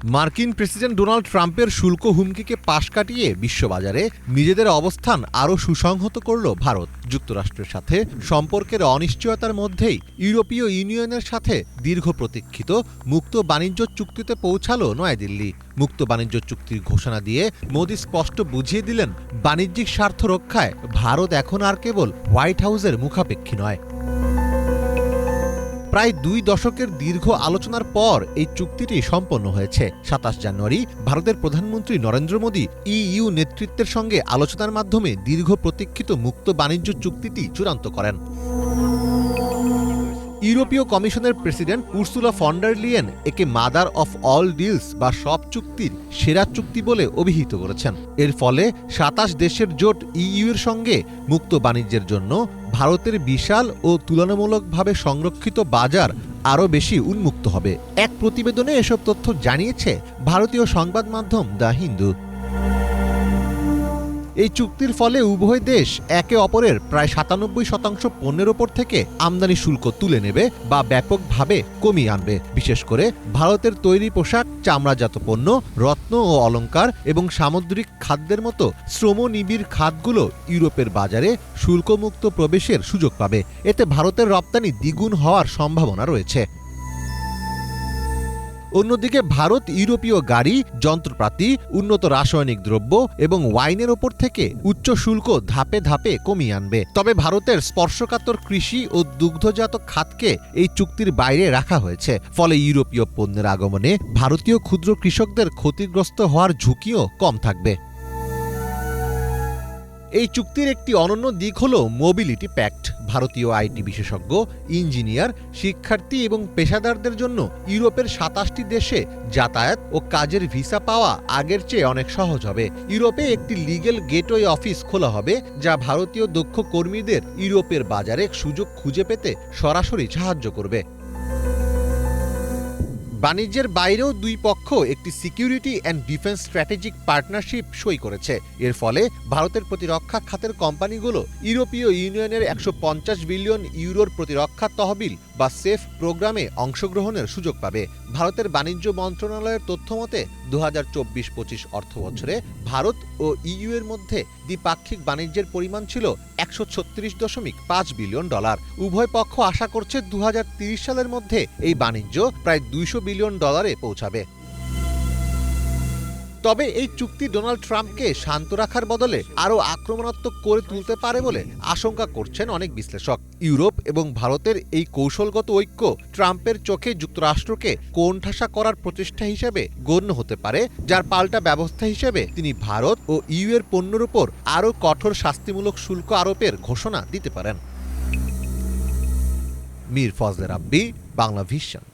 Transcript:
মার্কিন president Donald ট্রাম্পের শুল্ক হুমকিকে পাশ কাটিয়ে বিশ্ববাজারে নিজেদের অবস্থান আরও সুসংহত করল ভারত। যুক্তরাষ্ট্রের সাথে সম্পর্কের অনিশ্চয়তার মধ্যেই ইউরোপীয় ইউনিয়নের সাথে দীর্ঘ প্রতীক্ষিত মুক্ত বাণিজ্য চুক্তিতে পৌঁছালো নয়াদিল্লি। মুক্ত বাণিজ্য চুক্তির ঘোষণা দিয়ে মোদি স্পষ্ট বুঝিয়ে দিলেন, বাণিজ্যিক স্বার্থ রক্ষায় ভারত এখন আর কেবল হোয়াইট হাউসের মুখাপেক্ষী নয়। প্রায় 2 দশকের দীর্ঘ আলোচনার পর এই চুক্তিটি সম্পন্ন হয়েছে। 27 জানুয়ারি ভারতের প্রধানমন্ত্রী নরেন্দ্র মোদী ইইউ নেতৃত্বের সঙ্গে আলোচনার মাধ্যমে দীর্ঘ প্রতীক্ষিত মুক্ত বাণিজ্য চুক্তিটি চূড়ান্ত করেন। ইউরোপীয় কমিশনের president Ursula von der Leyen একে মাদার অফ অল ডিলস বা সব চুক্তির সেরা চুক্তি বলে অভিহিত করেছেন। এর ফলে 27 দেশের জোট ইইউ এর সঙ্গে মুক্ত বাণিজ্যের জন্য ভারতের বিশাল ও তুলনামূলকভাবে সংরক্ষিত বাজার আরও বেশি উন্মুক্ত হবে। এক প্রতিবেদনে এসব তথ্য জানিয়েছে ভারতীয় সংবাদ মাধ্যম দ্য হিন্দু। এই চুক্তির ফলে উভয় দেশ একে অপরের প্রায় 97% পণ্যের ওপর থেকে আমদানি শুল্ক তুলে নেবে বা ব্যাপকভাবে কমিয়ে আনবে। বিশেষ করে ভারতের তৈরি পোশাক, চামড়াজাত পণ্য, রত্ন ও অলংকার এবং সামুদ্রিক খাদ্যের মতো শ্রমনিবিড় খাতগুলো ইউরোপের বাজারে শুল্কমুক্ত প্রবেশের সুযোগ পাবে। এতে ভারতের রপ্তানি দ্বিগুণ হওয়ার সম্ভাবনা রয়েছে। অন্যদিকে ভারত ইউরোপীয় গাড়ি, যন্ত্রপাতি, উন্নত রাসায়নিক দ্রব্য এবং ওয়াইনের ওপর থেকে উচ্চ শুল্ক ধাপে ধাপে কমিয়ে আনবে। তবে ভারতের স্পর্শকাতর কৃষি ও দুগ্ধজাত খাতকে এই চুক্তির বাইরে রাখা হয়েছে। ফলে ইউরোপীয় পণ্যের আগমনে ভারতীয় ক্ষুদ্র কৃষকদের ক্ষতিগ্রস্ত হওয়ার ঝুঁকিও কম থাকবে। এই চুক্তির একটি অনন্য দিক হল মোবিলিটি প্যাক্ট। ভারতীয় আইটি বিশেষজ্ঞ, ইঞ্জিনিয়ার, শিক্ষার্থী এবং পেশাদারদের জন্য ইউরোপের 27টি দেশে যাতায়াত ও কাজের ভিসা পাওয়া আগের চেয়ে অনেক সহজ হবে। ইউরোপে একটি লিগ্যাল গেটওয়ে অফিস খোলা হবে, যা ভারতীয় দক্ষ কর্মীদের ইউরোপের বাজারে সুযোগ খুঁজে পেতে সরাসরি সাহায্য করবে। বাণিজ্যের বাইরেও দুই পক্ষ একটি security and defence strategic partnership সই করেছে। এর ফলে ভারতের প্রতিরক্ষা খাতের কোম্পানিগুলো ইউরোপীয় ইউনিয়নের 150 বিলিয়ন ইউরোর প্রতিরক্ষা তহবিল বা সেফ প্রোগ্রামে অংশগ্রহণের সুযোগ পাবে। ভারতের বাণিজ্য মন্ত্রণালয়ের তথ্যমতে 2024-25 অর্থবছরে ভারত ও ইইউ এর মধ্যে দ্বিপাক্ষিক বাণিজ্যের পরিমাণ ছিল $136.5 বিলিয়ন। উভয় পক্ষ আশা করছে 2030 সালের মধ্যে এই বাণিজ্য প্রায় $200 বিলিয়ন পৌঁছাবে। তবে এই চুক্তি ডোনাল্ড ট্রাম্পকে শান্ত রাখার বদলে আরও আক্রমণাত্মক করে তুলতে পারে বলে আশঙ্কা করছেন অনেক বিশ্লেষক। ইউরোপ এবং ভারতের এই কৌশলগত ঐক্য ট্রাম্পের চোখে যুক্তরাষ্ট্রকে কোণঠাসা করার প্রচেষ্টা হিসেবে গণ্য হতে পারে, যার পাল্টা ব্যবস্থা হিসেবে তিনি ভারত ও ইইউ এর পণ্যের উপর আরও কঠোর শাস্তিমূলক শুল্ক আরোপের ঘোষণা দিতে পারেন। মীর ফজলে রাব্বি, বাংলা ভিশন।